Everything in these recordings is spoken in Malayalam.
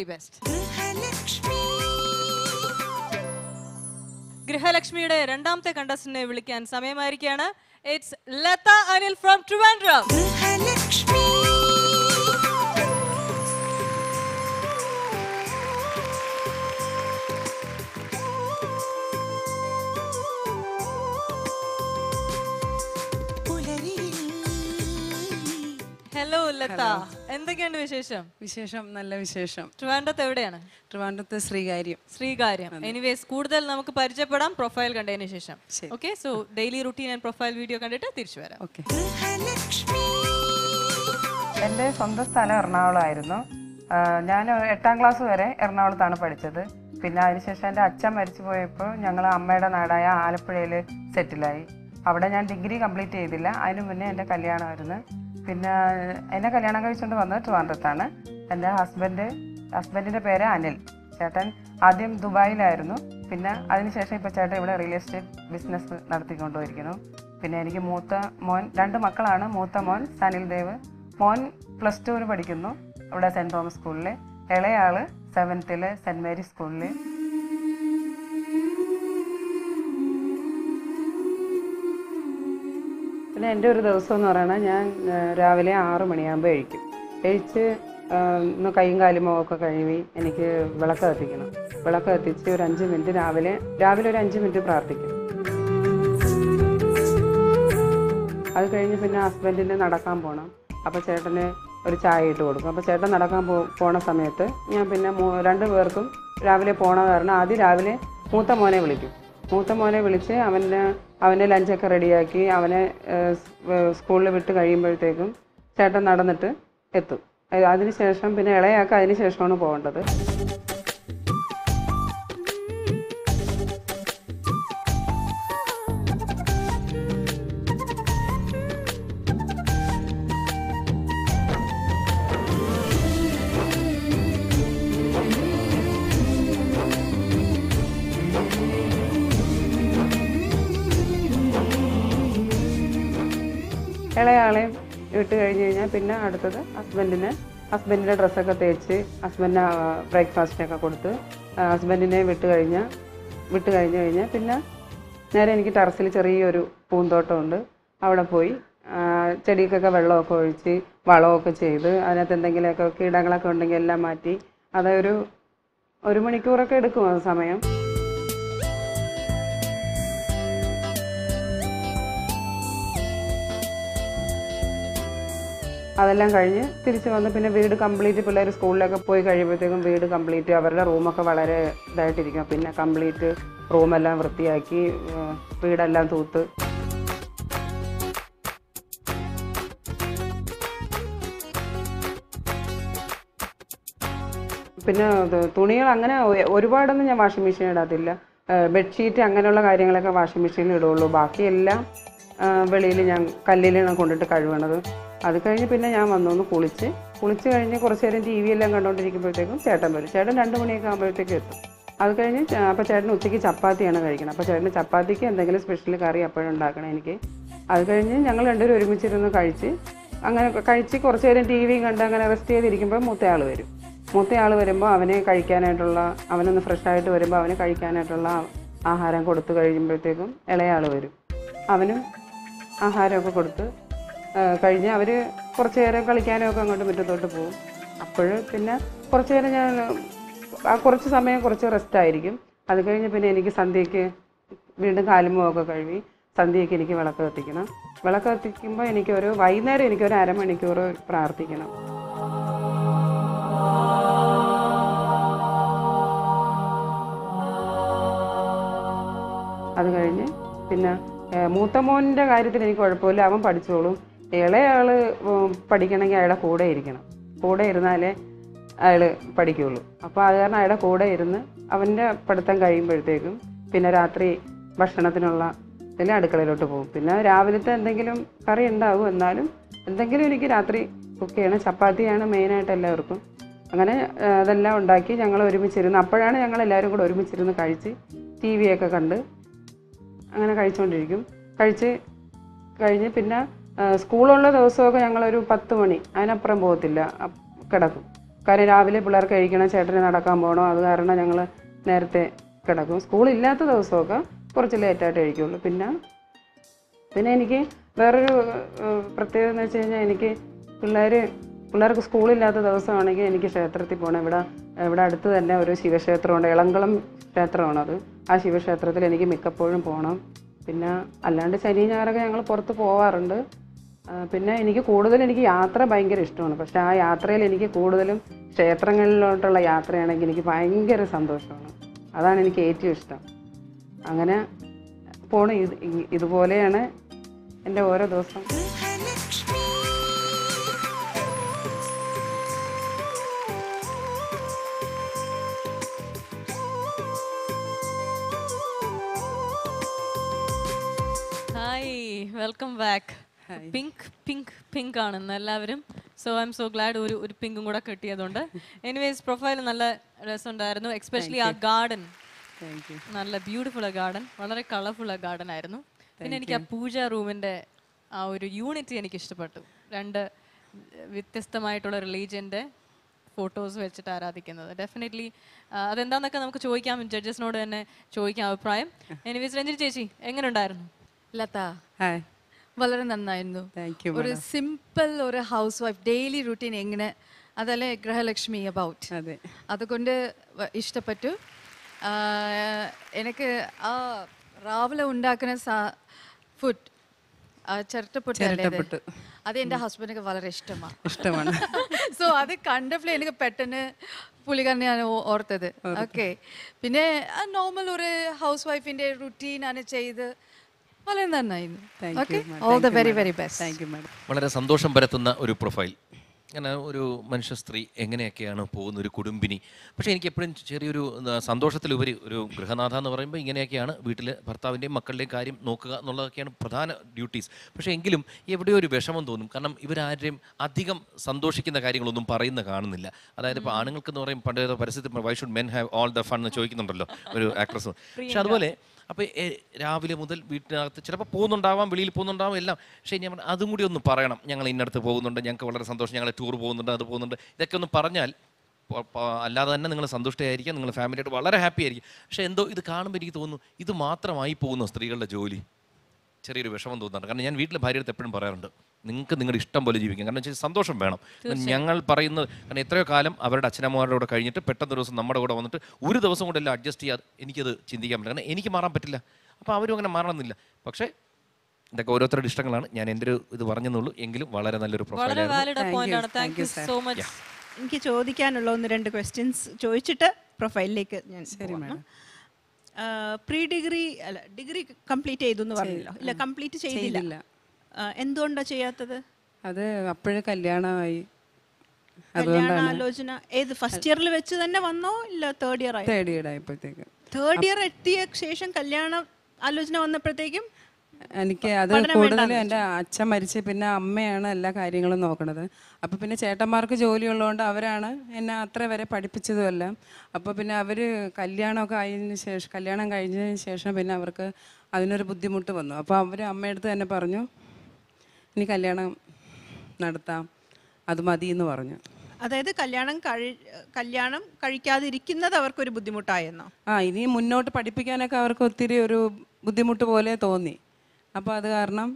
best. ഗൃഹലക്ഷ്മിയുടെ രണ്ടാമത്തെ കണ്ടസ്റ്റന്റിനെ വിളിക്കാൻ സമയമായിരിക്കുകയാണ്. It's Latha Anil from Trivandrum. Hello Latha, എന്തൊക്കെയുണ്ട് വിശേഷം? വിശേഷം നല്ല വിശേഷം. ട്രിവാൻഡ്രത്ത് എവിടെയാണ്? ട്രിവാൻഡ്രത്ത് ശ്രീകാര്യം. ശ്രീകാര്യം. എനിവേസ് കൂടുതൽ നമുക്ക് പരിചയപ്പെടാം പ്രൊഫൈൽ കണ്ടതിന് ശേഷം. Okay, so daily routine and profile video കണ്ടിട്ട് തിരിച്ചു വരാം. ഓക്കെ. എൻ്റെ സ്വന്തം സ്ഥലം എറണാകുളമായിരുന്നു. ഞാൻ 8ാം ക്ലാസ് വരെ എറണാകുളത്താണ് പഠിച്ചത്. പിന്നെ അതിനുശേഷം എൻ്റെ അച്ഛൻ മരിച്ചു പോയപ്പോൾ ഞങ്ങൾ അമ്മയുടെ നാടായ ആലപ്പുഴയിൽ സെറ്റിലായി. അവിടെ ഞാൻ ഡിഗ്രി കംപ്ലീറ്റ് ചെയ്തില്ല. അതിന് മുന്നേ എൻ്റെ കല്യാണമായിരുന്നു. പിന്നെ എന്നെ കല്യാണം കഴിച്ചുകൊണ്ട് വന്നത് ട്രിവാൻഡ്രത്താണ്. എൻ്റെ ഹസ്ബൻഡിൻ്റെ പേര് അനിൽ. ചേട്ടൻ ആദ്യം ദുബായിലായിരുന്നു. പിന്നെ അതിനുശേഷം ഇപ്പോൾ ചേട്ടൻ ഇവിടെ റിയൽ എസ്റ്റേറ്റ് ബിസിനസ് നടത്തിക്കൊണ്ടുപോയിരിക്കുന്നു. പിന്നെ എനിക്ക് മൂത്ത മോൻ, 2 മക്കളാണ്. മൂത്ത മോൻ സനിൽ ദേവ്. മോൻ +2 പഠിക്കുന്നു ഇവിടെ സെൻറ് തോമസ് സ്കൂളിൽ. ഇളയാൾ 7th സെൻറ് മേരീസ് സ്കൂളിൽ. പിന്നെ എൻ്റെ ഒരു ദിവസം എന്ന് പറയുന്നത് ഞാൻ രാവിലെ 6 മണിയാകുമ്പോൾ കഴിച്ച് ഒന്ന് കൈയും കാലും മുഖമൊക്കെ കഴുകി എനിക്ക് വിളക്ക് കത്തിക്കണം. വിളക്ക് കത്തിച്ച് ഒരു 5 മിനിറ്റ് രാവിലെ ഒരു 5 മിനിറ്റ് പ്രാർത്ഥിക്കും. അത് കഴിഞ്ഞ് പിന്നെ ഹസ്ബൻഡിന് നടക്കാൻ പോകണം. അപ്പോൾ ചേട്ടന് ഒരു ചായ ഇട്ട് കൊടുക്കും. അപ്പോൾ ചേട്ടൻ നടക്കാൻ പോണ സമയത്ത് ഞാൻ പിന്നെ 2 പേർക്കും രാവിലെ പോണ കാരണം ആദ്യം രാവിലെ മൂത്ത മോനെ വിളിക്കും. മൂത്ത മോനെ വിളിച്ച് അവനെ ലഞ്ചൊക്കെ റെഡിയാക്കി അവനെ സ്കൂളിൽ വിട്ട് കഴിയുമ്പോഴത്തേക്കും ചേട്ടൻ നടന്നിട്ട് എത്തും. അതിനുശേഷം പിന്നെ ഇളയാൾക്ക് അതിന് ശേഷമാണ് പോകേണ്ടത്. ഇളയാളെ വിട്ട് കഴിഞ്ഞ് കഴിഞ്ഞാൽ പിന്നെ അടുത്തത് ഹസ്ബൻഡിൻ്റെ ഡ്രസ്സൊക്കെ തേച്ച് ഹസ്ബൻഡിന് ബ്രേക്ക്ഫാസ്റ്റിനൊക്കെ കൊടുത്ത് ഹസ്ബൻഡിനെ വിട്ട് കഴിഞ്ഞാൽ പിന്നെ നേരെ എനിക്ക് ടെറസിൽ ചെറിയൊരു പൂന്തോട്ടമുണ്ട്. അവിടെ പോയി ചെടിക്കൊക്കെ വെള്ളമൊക്കെ ഒഴിച്ച് വളമൊക്കെ ചെയ്ത് അതിനകത്ത് എന്തെങ്കിലുമൊക്കെ കീടങ്ങളൊക്കെ ഉണ്ടെങ്കിൽ എല്ലാം മാറ്റി അതൊരു 1 മണിക്കൂറൊക്കെ എടുക്കും ആ സമയം. അതെല്ലാം കഴിഞ്ഞ് തിരിച്ച് വന്ന് പിന്നെ വീട് കംപ്ലീറ്റ് പിള്ളേർ സ്കൂളിലൊക്കെ പോയി കഴിയുമ്പോഴത്തേക്കും വീട് കംപ്ലീറ്റ് അവരുടെ റൂമൊക്കെ വളരെ ഇതായിട്ടിരിക്കും. പിന്നെ കംപ്ലീറ്റ് റൂമെല്ലാം വൃത്തിയാക്കി വീടെല്ലാം തൂത്ത് പിന്നെ തുണികൾ അങ്ങനെ ഒരുപാടൊന്നും ഞാൻ വാഷിംഗ് മെഷീൻ ഇടാത്തില്ല. ബെഡ്ഷീറ്റ് അങ്ങനെയുള്ള കാര്യങ്ങളൊക്കെ വാഷിംഗ് മെഷീനിൽ ഇടുള്ളൂ. ബാക്കിയെല്ലാം വെളിയിൽ ഞാൻ കല്ലിലാണ് കൊണ്ടിട്ട് കഴുകണത്. അത് കഴിഞ്ഞ് പിന്നെ ഞാൻ വന്നൊന്ന് കുളിച്ച് കഴിഞ്ഞ് കുറച്ച് നേരം TV എല്ലാം കണ്ടുകൊണ്ടിരിക്കുമ്പോഴത്തേക്കും ചേട്ടൻ വരും. ചേട്ടൻ 2 മണിയൊക്കെ ആകുമ്പോഴത്തേക്കും എത്തും. അത് കഴിഞ്ഞ് അപ്പോൾ ചേട്ടൻ ഉച്ചയ്ക്ക് ചപ്പാത്തിയാണ് കഴിക്കണം. അപ്പോൾ ചേട്ടന് ചപ്പാത്തിക്ക് എന്തെങ്കിലും സ്പെഷ്യൽ കറി അപ്പോഴുണ്ടാക്കണം എനിക്ക്. അത് കഴിഞ്ഞ് ഞങ്ങൾ 2 പേരും ഒരുമിച്ചിരുന്ന് കഴിച്ച് കുറച്ച് നേരം TV കണ്ട് അങ്ങനെ റെസ്റ്റ് ചെയ്തിരിക്കുമ്പോൾ മൂത്തയാൾ വരുമ്പോൾ അവനൊന്ന് ഫ്രഷായിട്ട് വരുമ്പോൾ അവന് കഴിക്കാനായിട്ടുള്ള ആഹാരം കൊടുത്തു കഴിയുമ്പോഴത്തേക്കും ഇളയാൾ വരും. അവനും ആഹാരമൊക്കെ കൊടുത്ത് കഴിഞ്ഞ് അവർ കുറച്ച് നേരം കളിക്കാനും ഒക്കെ അങ്ങോട്ട് മുറ്റത്തോട്ട് പോകും. അപ്പോൾ പിന്നെ കുറച്ച് നേരം കുറച്ച് സമയം കുറച്ച് റെസ്റ്റായിരിക്കും. അത് കഴിഞ്ഞ് പിന്നെ എനിക്ക് സന്ധ്യയ്ക്ക് വീണ്ടും കാലുമുഖമൊക്കെ കഴുകി സന്ധ്യയ്ക്ക് എനിക്ക് വിളക്ക് കത്തിക്കണം. വിളക്ക് കത്തിക്കുമ്പോൾ വൈകുന്നേരം എനിക്കൊരു 1/2 മണിക്കൂർ പ്രാർത്ഥിക്കണം. അത് കഴിഞ്ഞ് പിന്നെ മൂത്ത മോൻ്റെ കാര്യത്തിൽ എനിക്ക് കുഴപ്പമില്ല, അവൻ പഠിച്ചോളും. ഇളയാൾ പഠിക്കണമെങ്കിൽ അയാളുടെ കൂടെ ഇരുന്നാലേ അയാൾ പഠിക്കുകയുള്ളൂ. അപ്പോൾ അത് കാരണം അയാളുടെ കൂടെ ഇരുന്ന് അവൻ്റെ പഠിത്തം കഴിയുമ്പോഴത്തേക്കും പിന്നെ രാത്രി ഭക്ഷണത്തിനുള്ള അടുക്കളയിലോട്ട് പോകും. പിന്നെ രാവിലത്തെ എന്തെങ്കിലും കറി ഉണ്ടാകും. എന്നാലും എന്തെങ്കിലും എനിക്ക് രാത്രി കുക്ക് ചെയ്യണം. ചപ്പാത്തിയാണ് മെയിനായിട്ട് എല്ലാവർക്കും. അങ്ങനെ അതെല്ലാം ഉണ്ടാക്കി ഞങ്ങൾ ഒരുമിച്ചിരുന്ന് അപ്പോഴാണ് ഞങ്ങളെല്ലാവരും കൂടെ ഒരുമിച്ചിരുന്ന് കഴിച്ച് TV ഒക്കെ കണ്ട് അങ്ങനെ കഴിച്ചുകൊണ്ടിരിക്കും. കഴിച്ച് കഴിഞ്ഞ് പിന്നെ സ്കൂളുള്ള ദിവസമൊക്കെ ഞങ്ങളൊരു 10 മണി അതിനപ്പുറം പോകത്തില്ല, കിടക്കും. കാര്യം രാവിലെ പിള്ളേർക്ക് കഴിക്കണം, ചേട്ടന് നടക്കാൻ പോകണം. അത് കാരണം ഞങ്ങൾ നേരത്തെ കിടക്കും. സ്കൂളില്ലാത്ത ദിവസമൊക്കെ കുറച്ച് ലേറ്റായിട്ട് കഴിക്കുള്ളൂ. പിന്നെ എനിക്ക് വേറൊരു പ്രത്യേകത എന്ന് വെച്ച് കഴിഞ്ഞാൽ എനിക്ക് പിള്ളേർക്ക് സ്കൂളില്ലാത്ത ദിവസമാണെങ്കിൽ എനിക്ക് ക്ഷേത്രത്തിൽ പോകണം. ഇവിടെ അടുത്ത് തന്നെ ഒരു ശിവക്ഷേത്രമുണ്ട്, ഇളംകുളം ക്ഷേത്രമാണത്. ആ ശിവക്ഷേത്രത്തിൽ എനിക്ക് മിക്കപ്പോഴും പോകണം. പിന്നെ അല്ലാണ്ട് ശനി ഞായറൊക്കെ ഞങ്ങൾ പുറത്ത് പോവാറുണ്ട്. പിന്നെ എനിക്ക് യാത്ര ഭയങ്കര ഇഷ്ടമാണ്. പക്ഷേ ആ യാത്രയിൽ എനിക്ക് കൂടുതലും ക്ഷേത്രങ്ങളിലോട്ടുള്ള യാത്രയാണെങ്കിൽ എനിക്ക് ഭയങ്കര സന്തോഷമാണ്. അതാണ് എനിക്ക് ഏറ്റവും ഇഷ്ടം. അങ്ങനെ ഇതുപോലെയാണ് എൻ്റെ ഓരോ ദിവസം. Hi, welcome back. പിങ്ക് ആണെന്ന് എല്ലാവരും. So I M so GLAAD ഒരു പിങ്കും കൂടെ കിട്ടിയതുകൊണ്ട്. എനിവേസ് പ്രൊഫൈൽ നല്ല രസമുണ്ടായിരുന്നു. എക്സ്പെഷ്യലി ആ ഗാർഡൻ, നല്ല ബ്യൂട്ടിഫുൾ ഗാർഡൻ, വളരെ കളർഫുൾ ഗാർഡൻ ആയിരുന്നു. പിന്നെ എനിക്ക് ആ പൂജ റൂമിൻ്റെ ആ ഒരു യൂണിറ്റി എനിക്ക് ഇഷ്ടപ്പെട്ടു. 2 വ്യത്യസ്തമായിട്ടുള്ള റിലീജിയൻ്റെ ഫോട്ടോസ് വെച്ചിട്ട് ആരാധിക്കുന്നത്. ഡെഫിനറ്റ്ലി അതെന്താന്നൊക്കെ നമുക്ക് ചോദിക്കാം, ജഡ്ജസിനോട് തന്നെ ചോദിക്കാം അഭിപ്രായം. എനിവേസ് രഞ്ജിനി ചേച്ചി എങ്ങനെ ഉണ്ടായിരുന്നു? ലത, വളരെ നന്നായിരുന്നു. ഒരു സിമ്പിൾ ഒരു ഹൗസ് വൈഫ് ഡെയിലി റുട്ടീൻ എങ്ങനെ, അതല്ലേ ഗൃഹലക്ഷ്മി അബൌട്ട്, അതുകൊണ്ട് ഇഷ്ടപ്പെട്ടു. എനിക്ക് ആ രാവിലെ ഉണ്ടാക്കുന്ന ഫുഡ് ചിരട്ടപ്പൊട്ട്, അത് എൻ്റെ ഹസ്ബൻഡിന് വളരെ ഇഷ്ടമാണ്. സോ അത് കണ്ടപ്പോൾ എനിക്ക് പെട്ടെന്ന് പുള്ളിക്കാരനെയാണ് ഓർത്തത്. ഓക്കെ, പിന്നെ നോർമൽ ഒരു ഹൗസ് വൈഫിൻ്റെ റുട്ടീനാണ് ചെയ്ത് വളരെ നന്നായിരുന്നു. All the very very best. വളരെ സന്തോഷം പരത്തുന്ന ഒരു പ്രൊഫൈൽ. അങ്ങനെ ഒരു മനുഷ്യ സ്ത്രീ എങ്ങനെയൊക്കെയാണ് പോകുന്ന ഒരു കുടുംബിനി. പക്ഷേ എനിക്ക് എപ്പോഴും ചെറിയൊരു സന്തോഷത്തിലുപരി ഒരു ഗൃഹനാഥ എന്ന് പറയുമ്പോൾ ഇങ്ങനെയൊക്കെയാണ് വീട്ടിൽ ഭർത്താവിൻ്റെയും മക്കളുടെയും കാര്യം നോക്കുക എന്നുള്ളതൊക്കെയാണ് പ്രധാന ഡ്യൂട്ടീസ്. പക്ഷേ എങ്കിലും എവിടെയോ ഒരു വിഷമം തോന്നും. കാരണം ഇവരാരെയും അധികം സന്തോഷിക്കുന്ന കാര്യങ്ങളൊന്നും പറയുന്ന കാണുന്നില്ല. അതായത് ഇപ്പോൾ ആണുങ്ങൾക്കെന്ന് പറയും പണ്ട് പരസ്യത്തിൽ why should men have all the fun എന്ന് ചോദിക്കുന്നുണ്ടല്ലോ ഒരു ആക്ട്രസ്. പക്ഷെ അതുപോലെ അപ്പോൾ രാവിലെ മുതൽ വീട്ടിനകത്ത് ചിലപ്പോൾ പോകുന്നുണ്ടാവാം, വെളിയിൽ പോകുന്നുണ്ടാവാം എല്ലാം. പക്ഷേ ഞാൻ അതും കൂടി ഒന്ന് പറയണം, ഞങ്ങൾ ഇന്നടത്ത് പോകുന്നുണ്ട്, ഞങ്ങൾക്ക് വളരെ സന്തോഷം, ഞങ്ങൾ ടൂർ പോകുന്നുണ്ട്, അത് പോകുന്നുണ്ട്, ഇതൊക്കെ ഒന്ന് പറഞ്ഞാൽ അല്ലാതെ തന്നെ നിങ്ങൾ സന്തുഷ്ടയായിരിക്കാം, നിങ്ങൾ ഫാമിലിയായിട്ട് വളരെ ഹാപ്പി ആയിരിക്കും. പക്ഷേ എന്തോ ഇത് കാണുമ്പോൾ എനിക്ക് തോന്നുന്നു ഇത് മാത്രമായി പോകുന്നു സ്ത്രീകളുടെ ജോലി. ചെറിയൊരു വിഷമം തോന്നുന്നുണ്ട്. കാരണം ഞാൻ വീട്ടിലെ ഭാര്യയുടെ എപ്പോഴും പറയാറുണ്ട്, നിങ്ങൾക്ക് നിങ്ങളുടെ ഇഷ്ടം പോലെ ജീവിക്കാം, കാരണം വെച്ചാൽ സന്തോഷം വേണം. ഞങ്ങൾ പറയുന്നത് കാരണം എത്രയോ കാലം അവരുടെ അച്ഛനമ്മമാരുടെ കൂടെ കഴിഞ്ഞിട്ട് പെട്ടെന്ന് ഒരു ദിവസം നമ്മുടെ കൂടെ വന്നിട്ട് ഒരു ദിവസം കൂടെ എല്ലാം അഡ്ജസ്റ്റ് ചെയ്യാതെ എനിക്കത് ചിന്തിക്കാൻ പറ്റില്ല. കാരണം എനിക്ക് മാറാൻ പറ്റില്ല, അപ്പോൾ അവരും അങ്ങനെ മാറണമെന്നില്ല. പക്ഷേ ഇതൊക്കെ ഓരോരുത്തരുടെ ഇഷ്ടങ്ങളാണ്. ഞാൻ എൻ്റെ ഒരു ഇത് പറഞ്ഞെന്നുള്ളൂ. എങ്കിലും വളരെ നല്ലൊരു പ്രൊഫൈൽ. എനിക്ക് ചോദിക്കാനുള്ള 1-2 ക്വസ്റ്റ്യൻസ് ചോദിച്ചിട്ട് പ്രൊഫൈലിലേക്ക് ഞാൻ പ്രീ ഡിഗ്രി അല്ല ഡിഗ്രി കംപ്ലീറ്റ് ചെയ്തു എന്ന് പറഞ്ഞല്ലോ. ഇല്ല, കംപ്ലീറ്റ് ചെയ്തില്ല. എന്തുകൊണ്ടാണ് ചെയ്യാത്തത്? അത് അപ്പോഴേ കല്യാണമായി. ആലോചന ഏത് ഫസ്റ്റ് ഇയറിൽ വെച്ച് തന്നെ വന്നോ ഇല്ല തേർഡ് ഇയർ ആയപ്പോഴത്തേക്കും? തേർഡ് ഇയർ എത്തിയ ശേഷം കല്യാണ ആലോചന വന്നപ്പോഴത്തേക്കും എനിക്ക് അത് കൂടുതലും എൻ്റെ അച്ഛൻ മരിച്ച് പിന്നെ അമ്മയാണ് എല്ലാ കാര്യങ്ങളും നോക്കണത്. അപ്പോൾ പിന്നെ ചേട്ടന്മാർക്ക് ജോലി ഉള്ളതുകൊണ്ട് അവരാണ് എന്നെ അത്ര വരെ പഠിപ്പിച്ചതുമല്ല. അപ്പോൾ പിന്നെ അവർ കല്യാണം കഴിഞ്ഞതിന് ശേഷം പിന്നെ അവർക്ക് അതിനൊരു ബുദ്ധിമുട്ട് വന്നു. അപ്പോൾ അവർ അമ്മയടുത്ത് തന്നെ പറഞ്ഞു, ഇനി കല്യാണം നടത്താം, അത് മതി എന്ന് പറഞ്ഞു. അതായത് കല്യാണം കഴിക്കാതിരിക്കുന്നത് അവർക്കൊരു ബുദ്ധിമുട്ടായെന്നോ? ഇനി മുന്നോട്ട് പഠിപ്പിക്കാനൊക്കെ അവർക്ക് ഒത്തിരി ഒരു ബുദ്ധിമുട്ട് പോലെ തോന്നി. അപ്പോൾ അത് കാരണം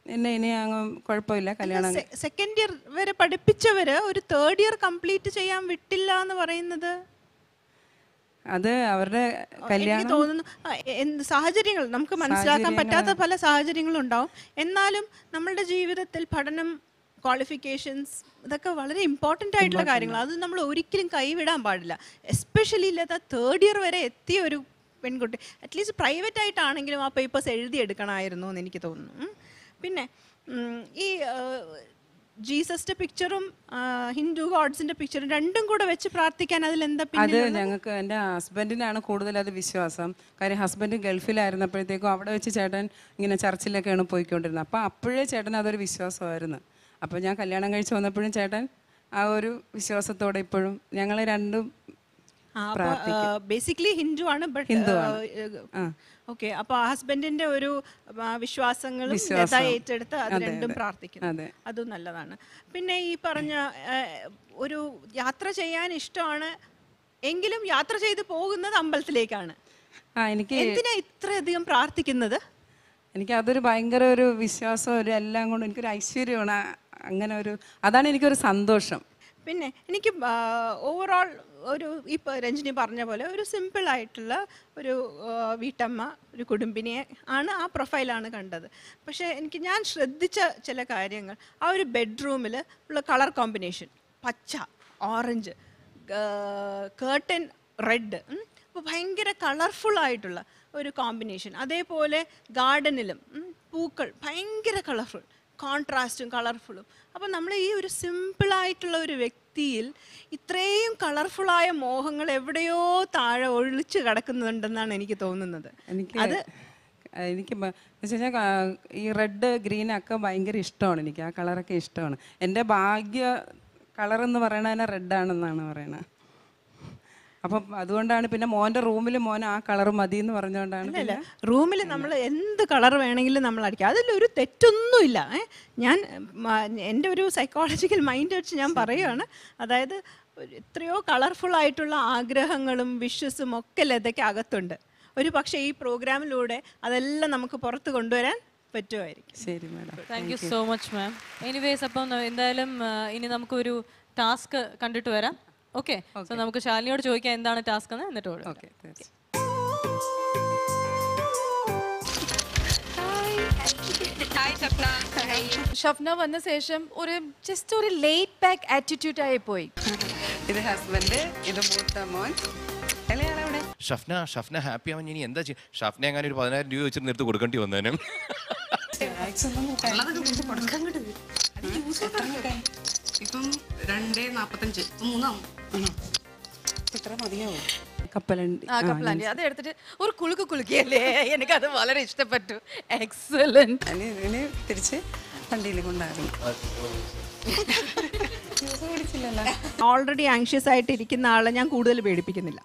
ഇനി അങ്ങ് കുഴപ്പമില്ല കല്യാണം. സെക്കൻഡ് ഇയർ വരെ പഠിപ്പിച്ചവര് ഒരു തേർഡ് ഇയർ കംപ്ലീറ്റ് ചെയ്യാൻ വിട്ടില്ല എന്ന് പറയുന്നത് അത് അവരുടെ കല്യാണം തോന്നുന്നു സാഹചര്യങ്ങൾ നമുക്ക് മനസ്സിലാക്കാൻ പറ്റാത്ത പല സാഹചര്യങ്ങളും ഉണ്ടാവും. എന്നാലും നമ്മളുടെ ജീവിതത്തിൽ പഠനം, ക്വാളിഫിക്കേഷൻസ്, ഇതൊക്കെ വളരെ ഇമ്പോർട്ടൻ്റ് ആയിട്ടുള്ള കാര്യങ്ങൾ. അത് നമ്മൾ ഒരിക്കലും കൈവിടാൻ പാടില്ല. എസ്പെഷ്യലി ഇല്ലാത്ത തേർഡ് ഇയർ വരെ എത്തിയ ഒരു പെൺകുട്ടി അറ്റ്ലീസ്റ്റ് പ്രൈവറ്റ് ആയിട്ടാണെങ്കിലും ആ പേപ്പേഴ്സ് എഴുതിയെടുക്കണമായിരുന്നു എന്ന് എനിക്ക് തോന്നുന്നു. പിന്നെ ഈ ജീസസിന്റെ പിക്ചറും ഹിന്ദു ഗോഡ്സിന്റെ പിക്ചറും രണ്ടും കൂടെ വെച്ച് പ്രാർത്ഥിക്കാൻ അതിലെന്താ? അത് ഞങ്ങൾക്ക് എൻ്റെ ഹസ്ബൻഡിനാണ് കൂടുതൽ അത് വിശ്വാസം. കാര്യം ഹസ്ബൻഡ് ഗൾഫിലായിരുന്നപ്പോഴത്തേക്കും അവിടെ വെച്ച് ചേട്ടൻ ഇങ്ങനെ ചർച്ചിലൊക്കെയാണ് പോയിക്കൊണ്ടിരുന്നത്. അപ്പോൾ അപ്പോഴേ ചേട്ടൻ അതൊരു വിശ്വാസമായിരുന്നു. അപ്പോൾ ഞാൻ കല്യാണം കഴിച്ച് വന്നപ്പോഴും ചേട്ടൻ ആ ഒരു വിശ്വാസത്തോടെ ഇപ്പോഴും ഞങ്ങൾ രണ്ടും ബേസിക്കലി ഹിന്ദു ആണ്, ബട്ട് ഓക്കെ. അപ്പൊ ഹസ്ബൻഡിന്റെ ഒരു വിശ്വാസങ്ങളും ഏറ്റെടുത്ത് അത് രണ്ടും പ്രാർത്ഥിക്കുന്നു, അതും നല്ലതാണ്. പിന്നെ ഈ പറഞ്ഞ ഒരു യാത്ര ചെയ്യാൻ ഇഷ്ടമാണ് എങ്കിലും യാത്ര ചെയ്ത് പോകുന്നത് അമ്പലത്തിലേക്കാണ്. എന്തിനാ ഇത്രയധികം പ്രാർത്ഥിക്കുന്നത്? എനിക്ക് അതൊരു ഭയങ്കര ഒരു വിശ്വാസം, ഒരു എല്ലാം കൊണ്ട് എനിക്കൊരു ഐശ്വര്യമാണ്. അങ്ങനെ ഒരു അതാണ് എനിക്കൊരു സന്തോഷം. പിന്നെ എനിക്ക് ഓവറോൾ ഒരു ഇപ്പോൾ രഞ്ജിനി പറഞ്ഞ പോലെ ഒരു സിമ്പിളായിട്ടുള്ള ഒരു വീട്ടമ്മ, ഒരു കുടുംബിനിയെ ആണ് ആ പ്രൊഫൈലാണ് കണ്ടത്. പക്ഷേ ഞാൻ ശ്രദ്ധിച്ച ചില കാര്യങ്ങൾ, ആ ഒരു ബെഡ്റൂമിൽ ഉള്ള കളർ കോമ്പിനേഷൻ, പച്ച, ഓറഞ്ച്, കേർട്ടൻ റെഡ്, അപ്പോൾ ഭയങ്കര കളർഫുള്ളായിട്ടുള്ള ഒരു കോമ്പിനേഷൻ. അതേപോലെ ഗാർഡനിലും പൂക്കൾ ഭയങ്കര കളർഫുൾ, കോൺട്രാസ്റ്റും കളർഫുള്ളും. അപ്പം നമ്മൾ ഈ ഒരു സിമ്പിളായിട്ടുള്ള ഒരു വ്യക്തിയിൽ ഇത്രയും കളർഫുള്ളായ മോഹങ്ങൾ എവിടെയോ താഴെ ഒളിച്ച് കിടക്കുന്നുണ്ടെന്നാണ് എനിക്ക് തോന്നുന്നത്. എനിക്ക് വെച്ചാൽ ഈ റെഡ് ഗ്രീനൊക്കെ ഭയങ്കര ഇഷ്ടമാണ്. എനിക്ക് ആ കളറൊക്കെ ഇഷ്ടമാണ്. എൻ്റെ ഭാഗ്യ കളറെന്ന് പറയണത് തന്നെ റെഡാണെന്നാണ് പറയണത്. അപ്പം അതുകൊണ്ടാണ് പിന്നെ മോൻ്റെ റൂമിൽ മോൻ ആ കളർ മതി എന്ന് പറഞ്ഞുകൊണ്ടാണ്. റൂമിൽ നമ്മൾ എന്ത് കളർ വേണമെങ്കിലും നമ്മൾ അടിക്കാം, അതിലൊരു തെറ്റൊന്നുമില്ല. എൻ്റെ ഒരു സൈക്കോളജിക്കൽ മൈൻഡ് വെച്ച് ഞാൻ പറയുകയാണ്. അതായത് എത്രയോ കളർഫുൾ ആയിട്ടുള്ള ആഗ്രഹങ്ങളും വിഷസും ഒക്കെ ലതയ്ക്ക് അകത്തുണ്ട്. ഒരു പക്ഷേ ഈ പ്രോഗ്രാമിലൂടെ അതെല്ലാം നമുക്ക് പുറത്ത് കൊണ്ടുവരാൻ പറ്റുമായിരിക്കും. ശരി madam, thank you so much ma'am. Anyways അപ്പം എന്തായാലും ഇനി നമുക്കൊരു ടാസ്ക് കണ്ടിട്ട് വരാം. ഓക്കെ, സോ നമുക്ക് ശാലിനിയോട് ചോദിക്കാം എന്താണ് ടാസ്ക് എന്ന്, എന്നിട്ട് ഓക്കെ. ഷഫ്ന വന്ന ശേഷം ഒരു ജസ്റ്റ് ഒരു ലേറ്റ് ബാക്ക് ആറ്റിറ്റ്യൂഡ് ആയി പോയി. ഇത് ഹസ്ബൻഡ്, ഇത് മൂത്ത മോൻ, ഇളയാളെവിടെ? ഷഫ്ന ഹാപ്പി ആവാൻ ഇനി എന്താ ചെയ്യും? ഷഫ്ന എങ്ങനെ ഒരു 10,000 രൂപ വെച്ചിട്ട് നിർത്തി കൊടുക്കേണ്ടി വന്നേനും. ഇപ്പം 2:45 3 ഇത്ര മതിയാവും? കപ്പലണ്ടി. കപ്പലണ്ടി അത് എടുത്തിട്ട് ഒരു കുളുക്കിയല്ലേ, എനിക്കത് വളരെ ഇഷ്ടപ്പെട്ടു. എക്സലന്റ്. ഇനി തിരിച്ച് വണ്ടിയിൽ കൊണ്ടാകും. ഓൾറെഡി ആങ്ഷ്യസ് ആയിട്ട് ഇരിക്കുന്ന ആളെ ഞാൻ കൂടുതൽ പേടിപ്പിക്കുന്നില്ല.